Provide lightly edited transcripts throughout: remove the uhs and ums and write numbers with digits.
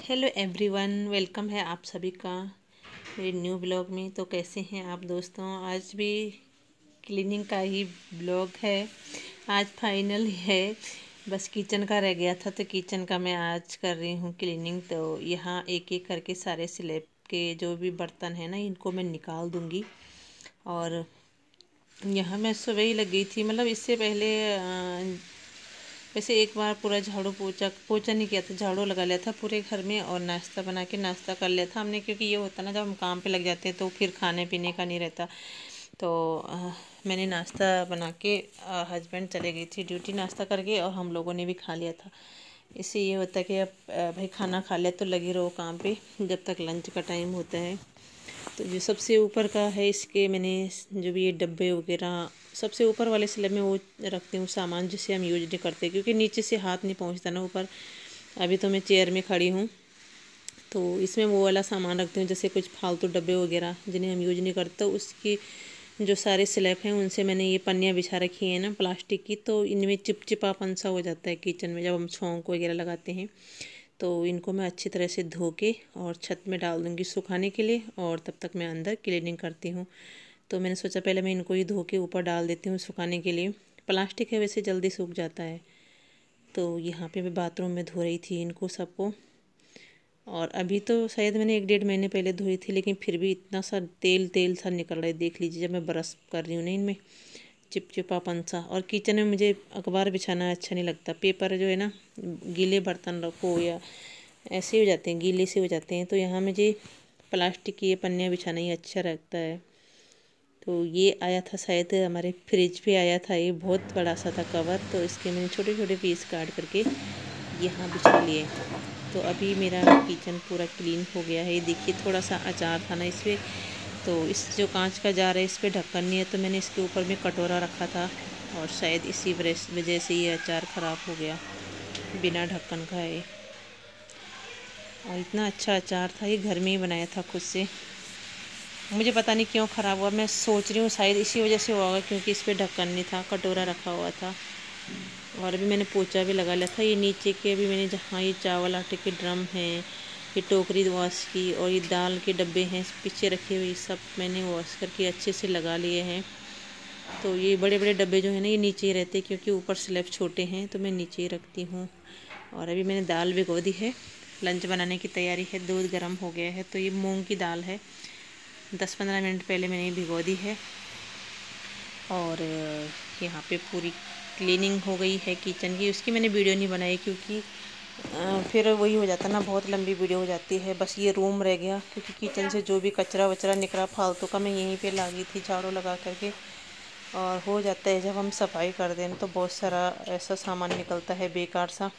Hello everyone, welcome है आप सभी का मेरे न्यू ब्लॉग में। तो कैसे हैं आप दोस्तों? आज भी क्लीनिंग का ही ब्लॉग है। आज फाइनल है, बस किचन का रह गया था तो किचन का मैं आज कर रही हूँ क्लीनिंग। तो यहाँ एक एक करके सारे स्लैब के जो भी बर्तन हैं ना, इनको मैं निकाल दूँगी। और यहाँ मैं सुबह ही लग गई थी, मतलब इससे पहले वैसे एक बार पूरा झाड़ू पोछा पोछा नहीं किया था, झाड़ू लगा लिया था पूरे घर में और नाश्ता बना के नाश्ता कर लिया था हमने। क्योंकि ये होता ना, जब हम काम पे लग जाते हैं तो फिर खाने पीने का नहीं रहता। तो मैंने नाश्ता बना के हस्बैंड चले गई थी ड्यूटी नाश्ता करके, और हम लोगों ने भी खा लिया था। इससे ये होता है कि अब भाई खाना खा लिया तो लगे रहो काम पे जब तक लंच का टाइम होता है। तो जो सबसे ऊपर का है, इसके मैंने जो भी ये डब्बे वगैरह सबसे ऊपर वाले स्लैब में वो रखती हूँ सामान जिसे हम यूज नहीं करते, क्योंकि नीचे से हाथ नहीं पहुँचता ना ऊपर। अभी तो मैं चेयर में खड़ी हूँ तो इसमें वो वाला सामान रखती हूँ, जैसे कुछ फालतू डब्बे वगैरह जिन्हें हम यूज नहीं करते। तो उसकी जो सारे स्लैब हैं उनसे मैंने ये पन्नियाँ बिछा रखी हैं ना प्लास्टिक की, तो इनमें चिपचिपापन सा हो जाता है किचन में जब हम छोंक वगैरह लगाते हैं। तो इनको मैं अच्छी तरह से धो के और छत में डाल दूँगी सुखाने के लिए, और तब तक मैं अंदर क्लीनिंग करती हूँ। तो मैंने सोचा पहले मैं इनको ही धो के ऊपर डाल देती हूँ सुखाने के लिए। प्लास्टिक है वैसे जल्दी सूख जाता है। तो यहाँ पे मैं बाथरूम में धो रही थी इनको सबको। और अभी तो शायद मैंने 1 डेढ़ महीने पहले धोई थी, लेकिन फिर भी इतना सा तेल तेल सा निकल रहा है, देख लीजिए जब मैं ब्रश कर रही हूँ ना इनमें चिपचिपापन सा। और किचन में मुझे अखबार बिछाना अच्छा नहीं लगता, पेपर जो है ना, गीले बर्तन रखो या ऐसे हो जाते हैं, गीले से हो जाते हैं। तो यहाँ मुझे प्लास्टिक की ये पन्नियाँ बिछाना ही अच्छा लगता है। तो ये आया था शायद हमारे फ्रिज पे आया था, ये बहुत बड़ा सा था कवर, तो इसके मैंने छोटे छोटे पीस काट करके यहाँ बिछा लिए। तो अभी मेरा किचन पूरा क्लीन हो गया है। ये देखिए थोड़ा सा अचार था ना इसमें, तो इस जो कांच का जार है इस पर ढक्कन नहीं है, तो मैंने इसके ऊपर में कटोरा रखा था और शायद इसी वजह से ये अचार ख़राब हो गया, बिना ढक्कन का है। और इतना अच्छा अचार था, ये घर में ही बनाया था खुद से। मुझे पता नहीं क्यों ख़राब हुआ, मैं सोच रही हूँ शायद इसी वजह से हुआ होगा, क्योंकि इस पर ढक्कन नहीं था, कटोरा रखा हुआ था। और अभी मैंने पोछा भी लगा लिया था। ये नीचे के अभी मैंने जहाँ ये चावल आटे के ड्रम हैं, ये टोकरी वॉश की, और ये दाल के डब्बे हैं पीछे रखे हुए, सब मैंने वॉश करके अच्छे से लगा लिए हैं। तो ये बड़े बड़े डब्बे जो हैं ना, ये नीचे ही रहते हैं, क्योंकि ऊपर स्लैब छोटे हैं तो मैं नीचे ही रखती हूँ। और अभी मैंने दाल भिगो दी है, लंच बनाने की तैयारी है। दूध गर्म हो गया है, तो ये मूंग की दाल है, 10-15 मिनट पहले मैंने भिगो दी है। और यहाँ पे पूरी क्लीनिंग हो गई है किचन की। उसकी मैंने वीडियो नहीं बनाई, क्योंकि फिर वही हो जाता ना, बहुत लंबी वीडियो हो जाती है। बस ये रूम रह गया, क्योंकि किचन से जो भी कचरा वचरा निकला फालतू का, मैं यहीं पे ला गई थी झाड़ू लगा करके। और हो जाता है जब हम सफाई कर दें तो बहुत सारा ऐसा सामान निकलता है बेकार सा।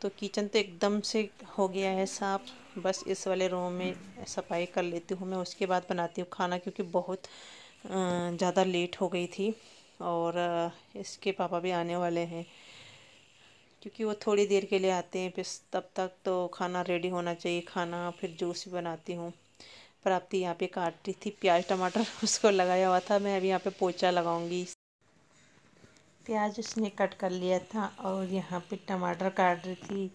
तो किचन तो एकदम से हो गया है साफ़। बस इस वाले रूम में सफाई कर लेती हूँ मैं, उसके बाद बनाती हूँ खाना, क्योंकि बहुत ज़्यादा लेट हो गई थी। और इसके पापा भी आने वाले हैं, क्योंकि वो थोड़ी देर के लिए आते हैं, फिर तब तक तो खाना रेडी होना चाहिए। खाना फिर जूस भी बनाती हूँ। प्राप्ति यहाँ पे काट रही थी प्याज टमाटर उसको लगाया हुआ था, मैं अभी यहाँ पे पोछा लगाऊंगी। प्याज उसने कट कर लिया था, और यहाँ पे टमाटर काट रही थी,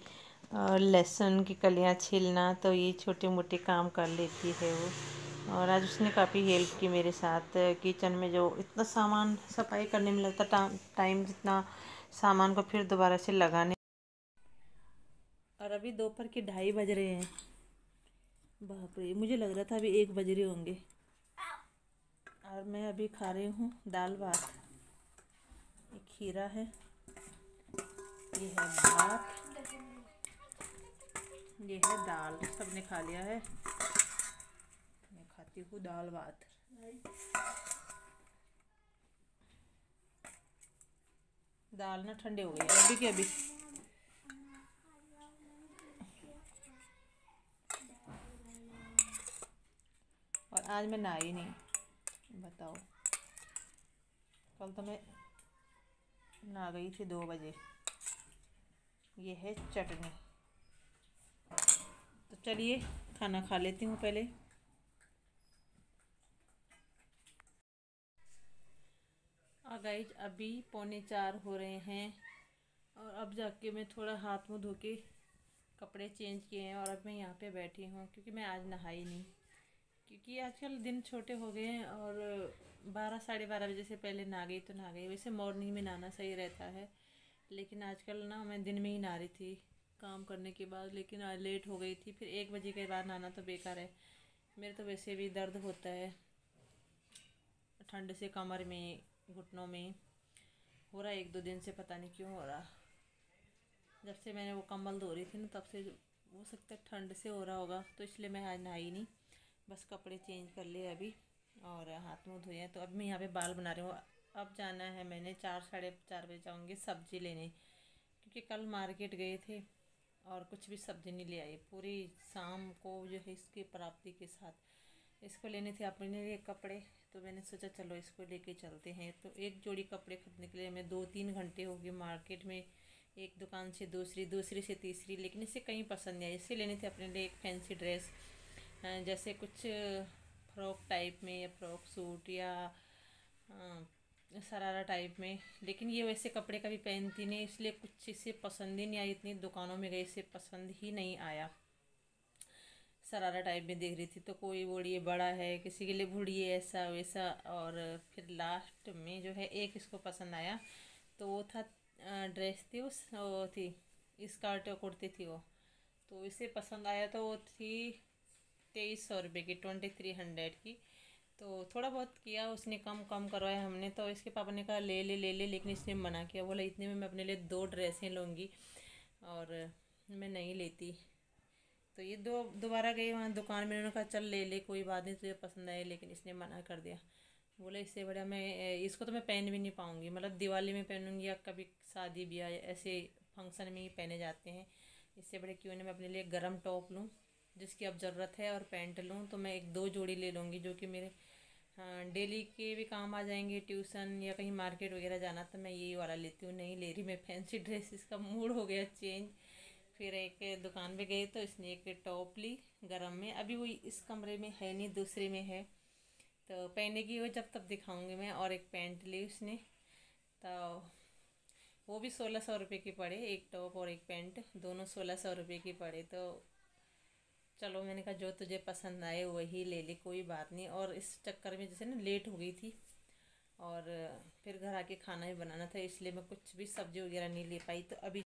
और लहसुन की कलियाँ छीलना, तो ये छोटे मोटे काम कर लेती है वो। और आज उसने काफ़ी हेल्प की मेरे साथ किचन में। जो इतना सामान सफाई करने में लगता टाइम, जितना सामान को फिर दोबारा से लगाने। और अभी दोपहर के 2:30 बज रहे हैं। बाप रे, मुझे लग रहा था अभी 1 बज रहे होंगे। और मैं अभी खा रही हूँ दाल भात। ये खीरा है, ये है भात, ये है दाल। सबने खा लिया है, मैं खाती हूँ दाल भात। दाल ना ठंडे हो गई अभी के अभी। और आज मैं नहाई नहीं, बताओ। कल तो मैं नहा गई थी 2 बजे। ये है चटनी। तो चलिए खाना खा लेती हूँ पहले। और गाइज अभी 3:45 हो रहे हैं, और अब जाके मैं थोड़ा हाथ मुँह धो के कपड़े चेंज किए हैं और अब मैं यहाँ पे बैठी हूँ क्योंकि मैं आज नहाई नहीं, क्योंकि आजकल दिन छोटे हो गए हैं और 12 साढ़े 12 बजे से पहले नहा गई तो नहा गई। वैसे मॉर्निंग में नहाना सही रहता है, लेकिन आजकल ना मैं दिन में ही नहा रही थी काम करने के बाद, लेकिन आज लेट हो गई थी। फिर 1 बजे के बाद नहाना तो बेकार है। मेरे तो वैसे भी दर्द होता है ठंड से, कमर में, घुटनों में हो रहा है 1-2 दिन से, पता नहीं क्यों हो रहा। जब से मैंने वो कंबल धो रही थी ना तब से हो सकता है ठंड से हो रहा होगा, तो इसलिए मैं आज नहाई नहीं। बस कपड़े चेंज कर लिए अभी और हाथ मुँह धोए हैं। तो अब मैं यहाँ पे बाल बना रही हूँ। अब जाना है मैंने 4 साढ़े 4 बजे जाऊँगी सब्जी लेने, क्योंकि कल मार्केट गए थे और कुछ भी सब्जी नहीं ले आई। पूरी शाम को जो है इसकी प्राप्ति के साथ इसको लेने थे अपने लिए कपड़े, तो मैंने सोचा चलो इसको लेके चलते हैं। तो एक जोड़ी कपड़े खरीदने के लिए हमें 2-3 घंटे हो गए मार्केट में, एक दुकान से दूसरी, दूसरी से तीसरी, लेकिन इसे कहीं पसंद नहीं आई। इसे लेने थे अपने लिए एक फैंसी ड्रेस, जैसे कुछ फ्रॉक टाइप में या फ्रॉक सूट या शरारा टाइप में, लेकिन ये वैसे कपड़े कभी पहनती नहीं, इसलिए कुछ इसे पसंद ही नहीं आई। इतनी दुकानों में गई, इसे पसंद ही नहीं आया। शरारा टाइप में देख रही थी तो कोई बोलिए बड़ा है, किसी के लिए बूढ़ी है, ऐसा वैसा। और फिर लास्ट में जो है एक इसको पसंद आया, तो वो था ड्रेस थी, उस वो थी स्कर्ट और कुर्ती थी वो, तो इसे पसंद आया। तो वो थी 2300 रुपये की, 2300 की। तो थोड़ा बहुत किया उसने, कम कम करवाया हमने। तो इसके पापा ने कहा ले ले ले ले, लेकिन इसने मना किया, बोला इतने में मैं अपने लिए 2 ड्रेसें लूँगी और मैं नहीं लेती। तो ये दोबारा गई वहाँ दुकान में, उन्होंने कहा चल ले ले कोई बात नहीं तुझे पसंद आए, लेकिन इसने मना कर दिया। बोला इससे बढ़िया मैं इसको तो मैं पहन भी नहीं पाऊँगी, मतलब दिवाली में पहनूंगी या कभी शादी ब्याह ऐसे फंक्शन में ही पहने जाते हैं। इससे बड़े क्यों नहीं मैं अपने लिए गर्म टॉप लूँ जिसकी अब ज़रूरत है, और पैंट लूँ। तो मैं 1-2 जोड़ी ले लूँगी जो कि मेरे हाँ डेली के भी काम आ जाएंगे, ट्यूशन या कहीं मार्केट वगैरह जाना, तो मैं यही वाला लेती हूँ। नहीं ले रही मैं फैंसी ड्रेस, इसका मूड हो गया चेंज। फिर एक दुकान पे गए तो इसने एक टॉप ली गरम में, अभी वो इस कमरे में है नहीं, दूसरे में है, तो पहने की वो जब तब दिखाऊंगी मैं। और एक पैंट ली उसने, तो वो भी 1600 रुपये की पड़े, एक टॉप और एक पैंट, दोनों 1600 रुपये की पड़े। तो चलो मैंने कहा जो तुझे पसंद आए वही ले ले, कोई बात नहीं। और इस चक्कर में जैसे ना लेट हो गई थी और फिर घर आके खाना भी बनाना था, इसलिए मैं कुछ भी सब्जी वगैरह नहीं ले पाई। तो अभी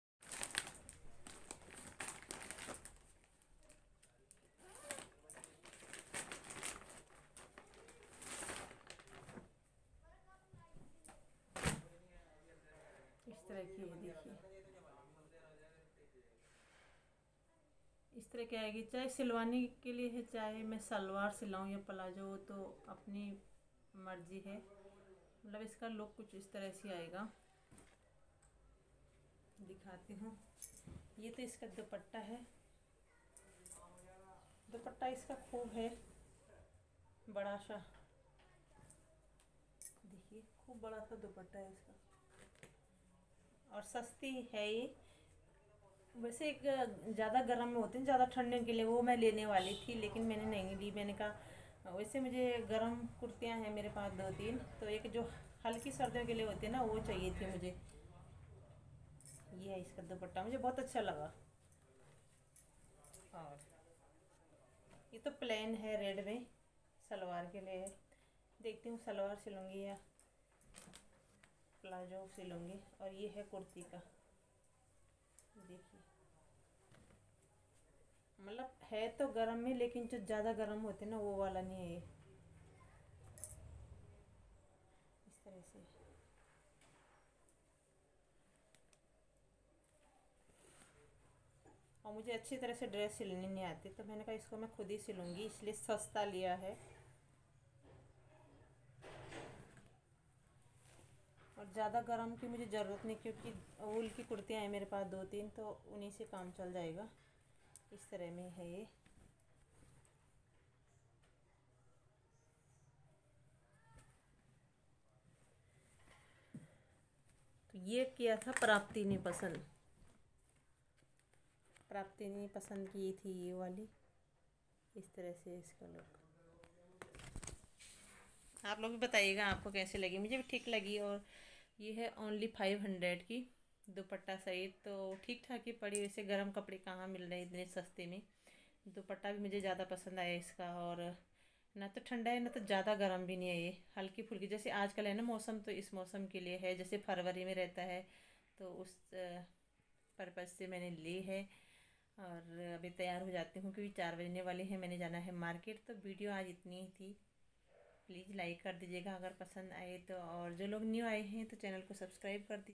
इस तरह की है, देखिए इस तरह की आएगी। चाहे सिलवाने के लिए है, चाहे मैं सलवार सिलाऊँ या प्लाजो, तो अपनी मर्जी है। मतलब इसका लुक कुछ इस तरह से आएगा, दिखाती हूँ। ये तो इसका दुपट्टा है, दुपट्टा इसका खूब है बड़ा सा, देखिए खूब बड़ा सा दुपट्टा है इसका, और सस्ती है ये। वैसे एक ज़्यादा गर्म में होते हैं, ज़्यादा ठंडे के लिए वो मैं लेने वाली थी, लेकिन मैंने नहीं ली। मैंने कहा वैसे मुझे गर्म कुर्तियाँ हैं मेरे पास 2-3, तो एक जो हल्की सर्दियों के लिए होती है ना वो चाहिए थी मुझे। ये है इसका दुपट्टा, मुझे बहुत अच्छा लगा। और ये तो प्लेन है रेड में, सलवार के लिए है। देखती हूँ सलवार सिलूँगी या प्लाजो सिलूँगी। और ये है कुर्ती का, देखिए मतलब है तो गर्म में, लेकिन जो ज़्यादा गर्म होते हैं ना वो वाला नहीं है ये, इस तरह से। और मुझे अच्छी तरह से ड्रेस सिलनी नहीं आती, तो मैंने कहा इसको मैं खुद ही सिलूँगी, इसलिए सस्ता लिया है। और ज़्यादा गर्म की मुझे ज़रूरत नहीं, क्योंकि वूल की कुर्तियाँ हैं मेरे पास 2-3, तो उन्हीं से काम चल जाएगा। इस तरह में है ये। तो ये किया था प्राप्ति ने पसंद, प्राप्ति ने पसंद की थी ये वाली, इस तरह से इसका लुक। आप लोग भी बताइएगा आपको कैसे लगी, मुझे भी ठीक लगी। और ये है ओनली 500 की, दुपट्टा सहित तो ठीक ठाक ही पड़ी। वैसे गर्म कपड़े कहाँ मिल रहे इतने सस्ते में। दुपट्टा भी मुझे ज़्यादा पसंद आया इसका, और ना तो ठंडा है ना तो ज़्यादा गर्म भी नहीं है। ये हल्की फुल्की, जैसे आजकल है ना मौसम, तो इस मौसम के लिए है, जैसे फरवरी में रहता है, तो उस पर्पज़ से मैंने ली है। और अभी तैयार हो जाती हूँ क्योंकि 4 बजने वाले हैं, मैंने जाना है मार्केट। तो वीडियो आज इतनी ही थी। प्लीज़ लाइक कर दीजिएगा अगर पसंद आए तो, और जो लोग न्यू आए हैं तो चैनल को सब्सक्राइब कर दीजिए।